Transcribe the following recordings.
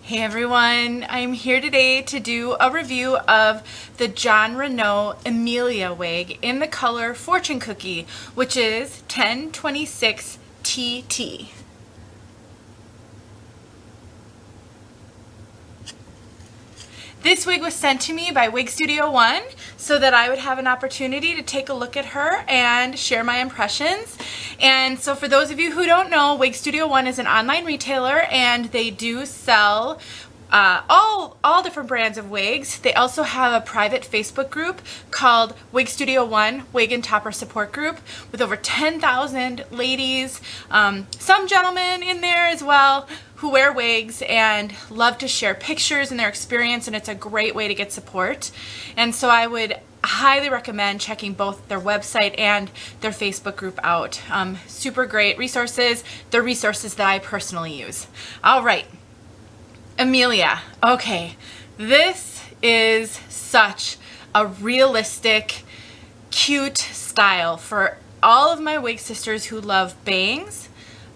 Hey everyone, I'm here today to do a review of the Jon Renau Emilia wig in the color Fortune Cookie, which is 1026 TT. This wig was sent to me by Wig Studio One so that I would have an opportunity to take a look at her and share my impressions. And so for those of you who don't know, Wig Studio One is an online retailer and they do sell all different brands of wigs. They also have a private Facebook group called Wig Studio One Wiggin Topper Support Group with over 10,000 ladies, some gentlemen in there as well, who wear wigs and love to share pictures and their experience, and it's a great way to get support. And so I would highly recommend checking both their website and their Facebook group out. Super great resources. They're resources that I personally use. All right, Emilia. Okay, this is such a realistic, cute style for all of my wig sisters who love bangs,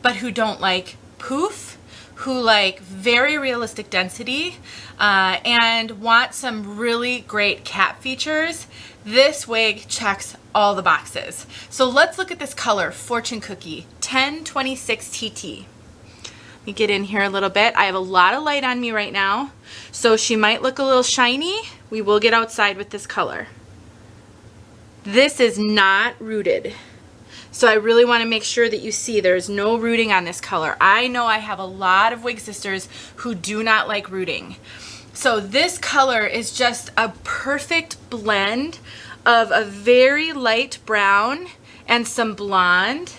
but who don't like poof, who like very realistic density, and want some really great cap features. This wig checks all the boxes. So let's look at this color, Fortune Cookie, 1026 TT. Let me get in here a little bit. I have a lot of light on me right now, so she might look a little shiny. We will get outside with this color. This is not rooted. So I really want to make sure that you see there's no rooting on this color. I know I have a lot of wig sisters who do not like rooting. So this color is just a perfect blend of a very light brown and some blonde.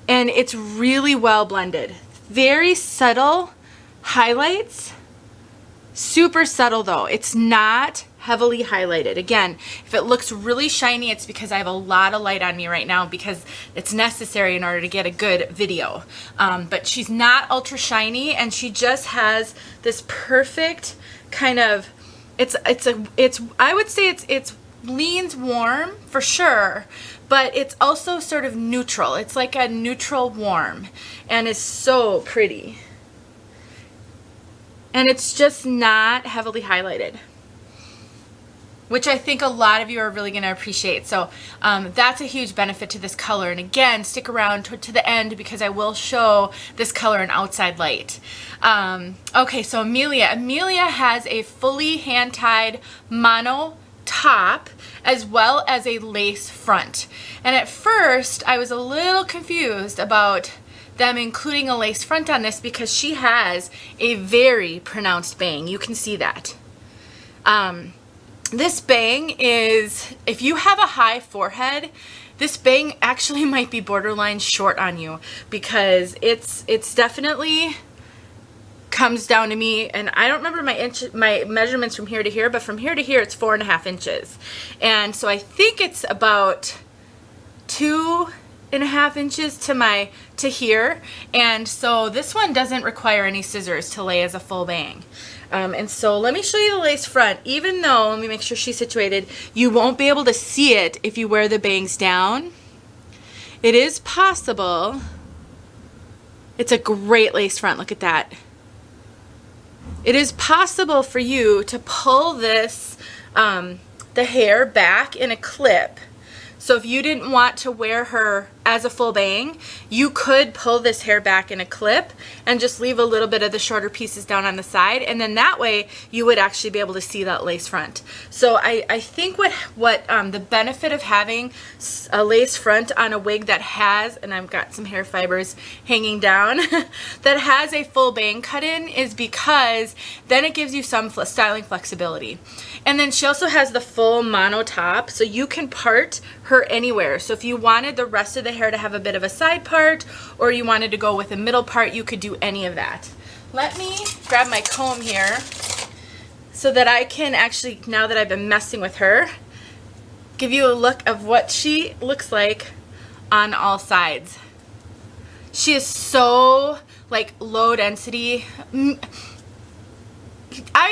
And it's really well blended. Very subtle highlights. Super subtle though. It's not heavily highlighted. Again, if it looks really shiny, it's because I have a lot of light on me right now because it's necessary in order to get a good video. But she's not ultra shiny, and she just has this perfect kind of, I would say it's leans warm for sure, but it's also sort of neutral. It's like a neutral warm, and is so pretty. And it's just not heavily highlighted, which I think a lot of you are really going to appreciate. So that's a huge benefit to this color. And again, stick around to the end because I will show this color in outside light. Okay, so Emilia has a fully hand-tied mono top as well as a lace front. And at first, I was a little confused about them including a lace front on this because she has a very pronounced bang. You can see that. This bang is, if you have a high forehead, this bang actually might be borderline short on you because it's definitely comes down to me, and I don't remember my measurements from here to here, but from here to here it's 4.5 inches. And so I think it's about 2.5 inches to here, and so this one doesn't require any scissors to lay as a full bang. And so let me show you the lace front. Even though, let me make sure she's situated, you won't be able to see it if you wear the bangs down. It is possible. It's a great lace front, look at that. It is possible for you to pull this, the hair back in a clip. So if you didn't want to wear her as a full bang, you could pull this hair back in a clip and just leave a little bit of the shorter pieces down on the side, and then that way you would actually be able to see that lace front. So I think what the benefit of having a lace front on a wig that has, and I've got some hair fibers hanging down, that has a full bang cut in is because then it gives you some styling flexibility. And then she also has the full mono top, so you can part her anywhere. So if you wanted the rest of the hair to have a bit of a side part, or you wanted to go with a middle part, you could do any of that. Let me grab my comb here so that I can actually, now that I've been messing with her, give you a look of what she looks like on all sides. She is so like low density.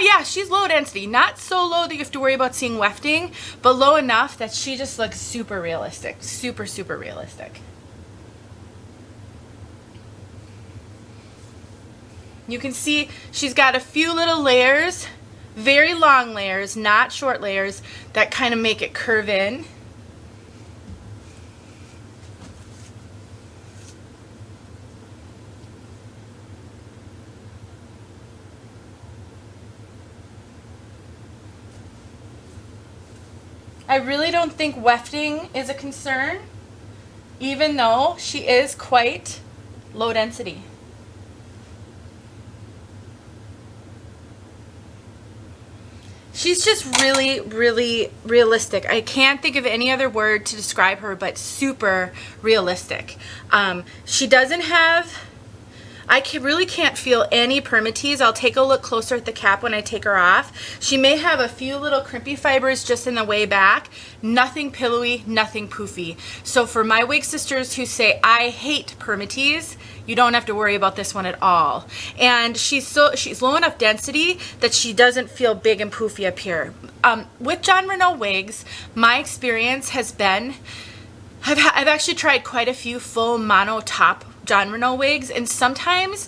Yeah, she's low density. Not so low that you have to worry about seeing wefting, but low enough that she just looks super realistic. Super, super realistic. You can see she's got a few little layers, very long layers, not short layers, that kind of make it curve in. I really don't think wefting is a concern, even though she is quite low density. She's just really, really realistic. I can't think of any other word to describe her but super realistic. She doesn't have, really can't feel any permatease. I'll take a look closer at the cap when I take her off. She may have a few little crimpy fibers just in the way back. Nothing pillowy, nothing poofy. So for my wig sisters who say, I hate permatease, you don't have to worry about this one at all. And she's low enough density that she doesn't feel big and poofy up here. With Jon Renau wigs, my experience has been, I've actually tried quite a few full mono top Jon Renau wigs, and sometimes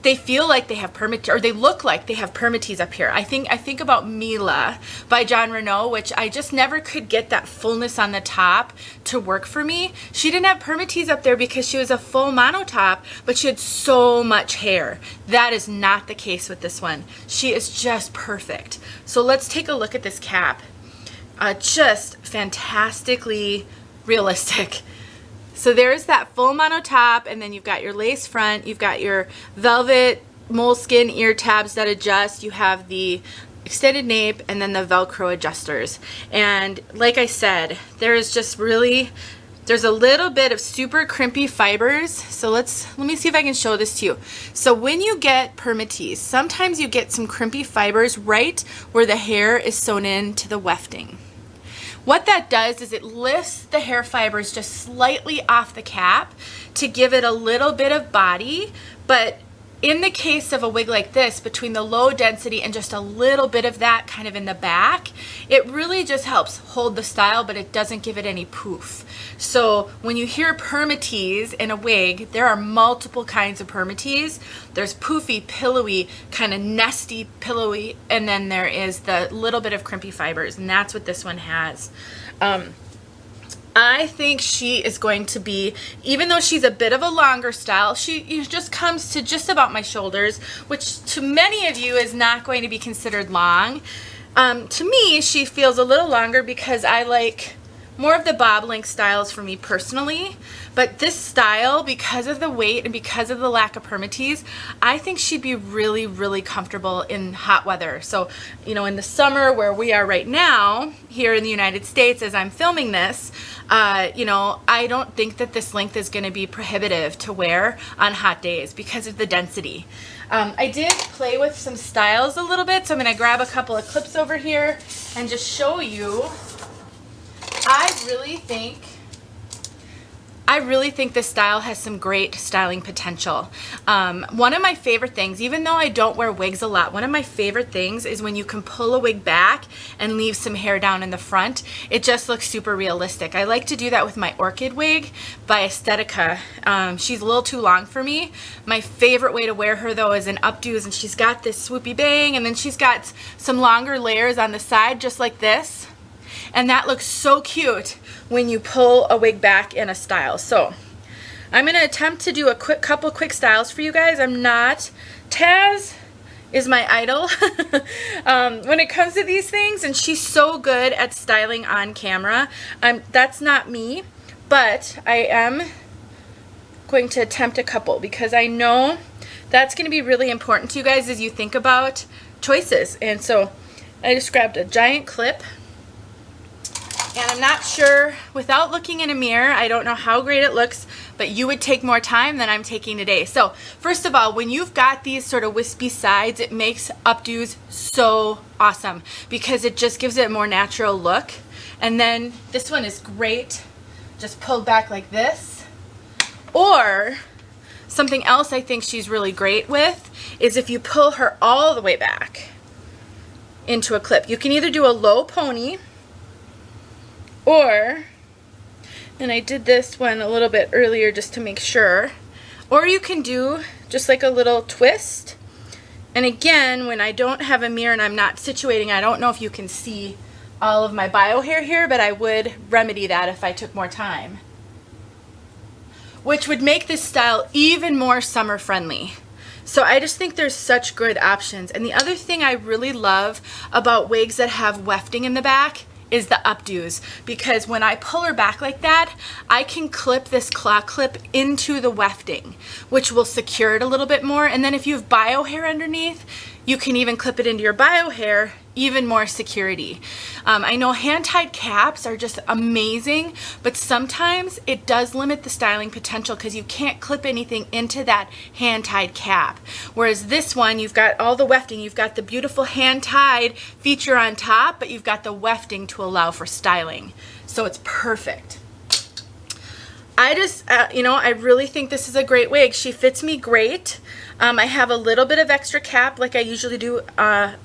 they feel like they have permatease, or they look like they have permatease up here. I think about Mila by Jon Renau, which I just never could get that fullness on the top to work for me. She didn't have permatease up there because she was a full mono top, but she had so much hair. That is not the case with this one. She is just perfect. So let's take a look at this cap. Just fantastically realistic. So there's that full mono top, and then you've got your lace front, you've got your velvet moleskin ear tabs that adjust, you have the extended nape, and then the Velcro adjusters. And like I said, there's just really, there's a little bit of super crimpy fibers. So let me see if I can show this to you. So when you get permatease, sometimes you get some crimpy fibers right where the hair is sewn into the wefting. What that does is it lifts the hair fibers just slightly off the cap to give it a little bit of body, but in the case of a wig like this, between the low density and just a little bit of that kind of in the back, it really just helps hold the style, but it doesn't give it any poof. So when you hear permatease in a wig, there are multiple kinds of permatease. There's poofy, pillowy, kind of nesty, pillowy, and then there is the little bit of crimpy fibers, and that's what this one has. I think she is going to be, even though she's a bit of a longer style, she just comes to just about my shoulders, which to many of you is not going to be considered long. To me, she feels a little longer because I like more of the bob length styles for me personally, but this style, because of the weight and because of the lack of permatease, I think she'd be really, really comfortable in hot weather. So, you know, in the summer where we are right now, here in the United States as I'm filming this, you know, I don't think that this length is going to be prohibitive to wear on hot days because of the density. I did play with some styles a little bit, so I'm going to grab a couple of clips over here and just show you. I really think this style has some great styling potential. One of my favorite things, even though I don't wear wigs a lot, one of my favorite things is when you can pull a wig back and leave some hair down in the front. It just looks super realistic. I like to do that with my orchid wig by Aesthetica. She's a little too long for me. My favorite way to wear her though is in updos, and she's got this swoopy bang, and then she's got some longer layers on the side just like this. And that looks so cute when you pull a wig back in a style. So I'm going to attempt to do a couple quick styles for you guys. TAZS is my idol when it comes to these things, and she's so good at styling on camera. That's not me, but I am going to attempt a couple because I know that's going to be really important to you guys as you think about choices. And so I just grabbed a giant clip. And I'm not sure, without looking in a mirror, I don't know how great it looks, but you would take more time than I'm taking today. So first of all, when you've got these sort of wispy sides, it makes updos so awesome because it just gives it a more natural look. And then this one is great, just pulled back like this. Or something else I think she's really great with is if you pull her all the way back into a clip. You can either do a low pony, or, and I did this one a little bit earlier just to make sure, or you can do just like a little twist And again, when I don't have a mirror and I'm not situating, I don't know if you can see all of my bio hair here, but I would remedy that if I took more time, which would make this style even more summer friendly. So I just think there's such good options. And the other thing I really love about wigs that have wefting in the back is the updos, because when I pull her back like that, I can clip this claw clip into the wefting, which will secure it a little bit more. And then if you have bio hair underneath, you can even clip it into your bio hair, even more security. I know hand-tied caps are just amazing, but sometimes it does limit the styling potential because you can't clip anything into that hand-tied cap. Whereas this one, you've got all the wefting, you've got the beautiful hand-tied feature on top, but you've got the wefting to allow for styling. So it's perfect. I just, you know, I really think this is a great wig. She fits me great. I have a little bit of extra cap like I usually do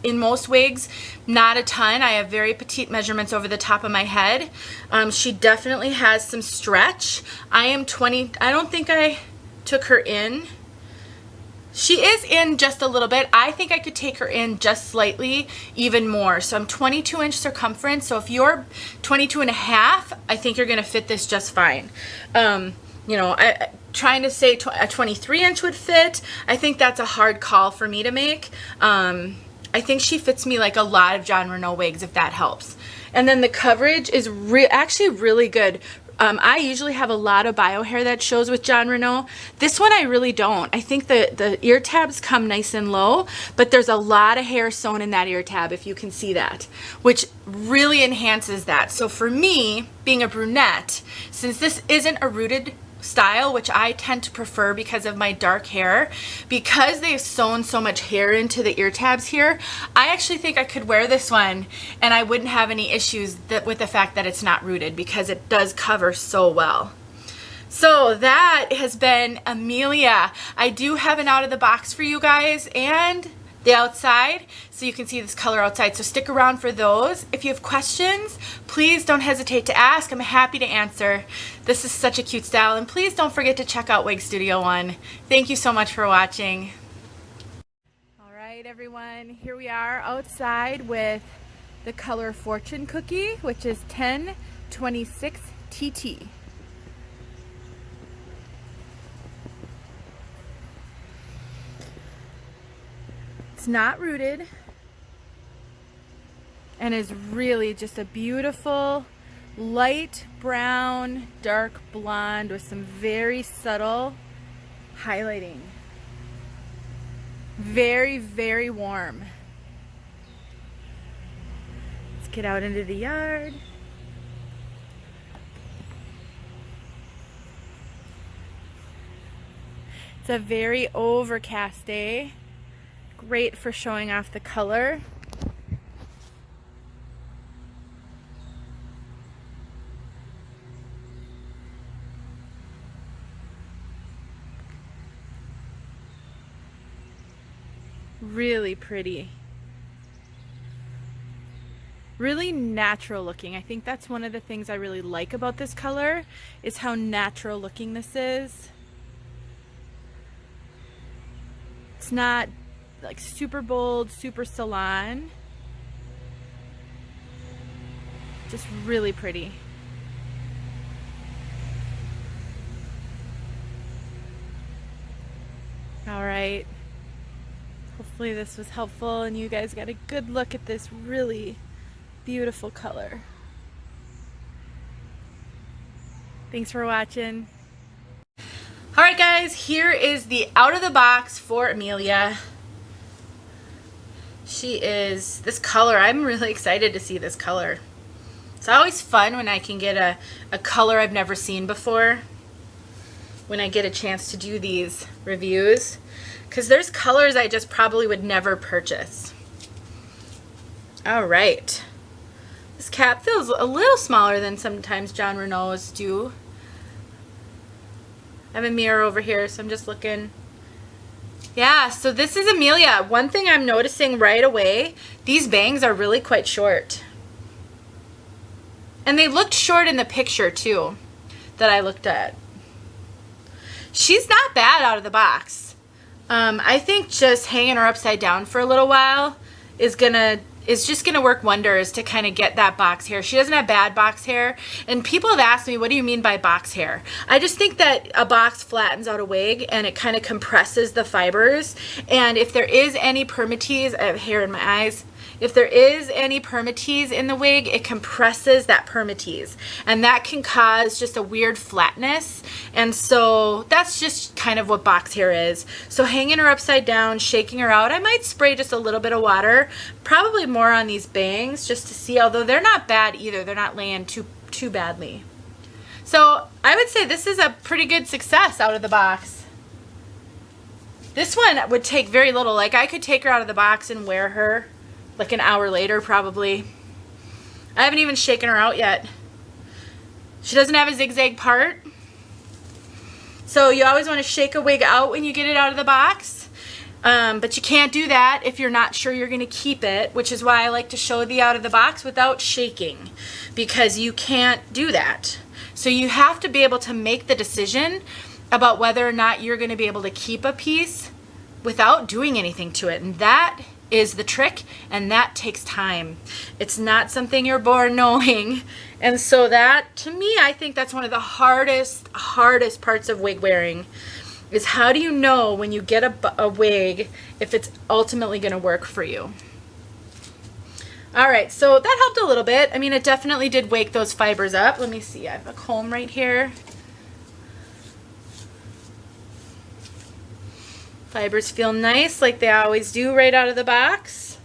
in most wigs. Not a ton. I have very petite measurements over the top of my head. She definitely has some stretch. I am 20, I don't think I took her in. She is in just a little bit. I think I could take her in just slightly even more. So I'm 22-inch circumference. So if you're 22 and a half, I think you're gonna fit this just fine. You know, trying to say a 23-inch would fit, I think that's a hard call for me to make. I think she fits me like a lot of Jon Renau wigs, if that helps. And then the coverage is actually really good. I usually have a lot of bio hair that shows with Jon Renau. This one I really don't. I think the ear tabs come nice and low, but there's a lot of hair sewn in that ear tab, if you can see that, which really enhances that. So for me, being a brunette, since this isn't a rooted style, which I tend to prefer because of my dark hair, because they've sewn so much hair into the ear tabs here, I actually think I could wear this one and I wouldn't have any issues with the fact that it's not rooted, because it does cover so well. So that has been Emilia. I do have an out of the box for you guys and the outside, so you can see this color outside. So stick around for those. If you have questions, please don't hesitate to ask. I'm happy to answer. This is such a cute style, and please don't forget to check out Wig Studio One. Thank you so much for watching. All right, everyone, here we are outside with the color Fortune Cookie, which is 1026 TT. It's not rooted and is really just a beautiful light brown, dark blonde with some very subtle highlighting. Very, very warm. Let's get out into the yard. It's a very overcast day. Great for showing off the color. Really pretty. Really natural looking. I think that's one of the things I really like about this color, is how natural looking this is. It's not like super bold, super salon. Just really pretty. All right. Hopefully this was helpful and you guys got a good look at this really beautiful color. Thanks for watching. All right, guys, here is the out of the box for Emilia. She is this color. I'm really excited to see this color. It's always fun when I can get a color I've never seen before, when I get a chance to do these reviews, because there's colors I just probably would never purchase. All right. This cap feels a little smaller than sometimes Jon Renau's do. I have a mirror over here, so I'm just looking. Yeah, so this is Emilia. One thing I'm noticing right away, these bangs are really quite short. And they looked short in the picture too, that I looked at. She's not bad out of the box. I think just hanging her upside down for a little while is just gonna work wonders to kind of get that box hair. She doesn't have bad box hair, and people have asked me, what do you mean by box hair? I just think that a box flattens out a wig and it kind of compresses the fibers, and if there is any permatease, I have hair in my eyes, if there is any permatease in the wig, it compresses that permatease, and that can cause just a weird flatness. And so that's just kind of what box hair is. So hanging her upside down, shaking her out, I might spray just a little bit of water, probably more on these bangs just to see, although they're not bad either. They're not laying too badly. So I would say this is a pretty good success out of the box. This one would take very little. Like, I could take her out of the box and wear her like an hour later probably. I haven't even shaken her out yet. She doesn't have a zigzag part. So you always want to shake a wig out when you get it out of the box. But you can't do that if you're not sure you're going to keep it, which is why I like to show the out of the box without shaking, because you can't do that. So you have to be able to make the decision about whether or not you're going to be able to keep a piece without doing anything to it. And that is the trick, and that takes time. It's not something you're born knowing. And so that, to me, I think that's one of the hardest parts of wig wearing, is how do you know when you get a wig if it's ultimately going to work for you. All right, so that helped a little bit. I mean, it definitely did wake those fibers up. Let me see, I have a comb right here. Fibers feel nice like they always do right out of the box.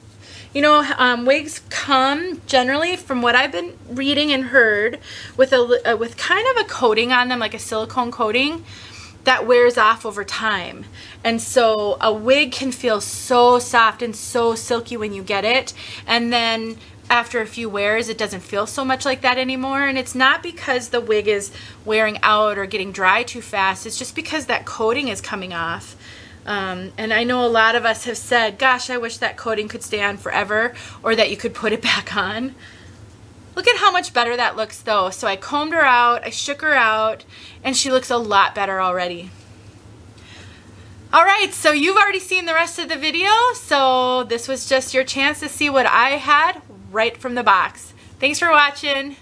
You know, wigs come generally, from what I've been reading and heard, with kind of a coating on them, like a silicone coating that wears off over time. And so a wig can feel so soft and so silky when you get it, and then after a few wears it doesn't feel so much like that anymore. And it's not because the wig is wearing out or getting dry too fast, it's just because that coating is coming off. And I know a lot of us have said, gosh, I wish that coating could stay on forever, or that you could put it back on. Look at how much better that looks though. So I combed her out, I shook her out, and she looks a lot better already. All right, so you've already seen the rest of the video, so this was just your chance to see what I had right from the box. Thanks for watching.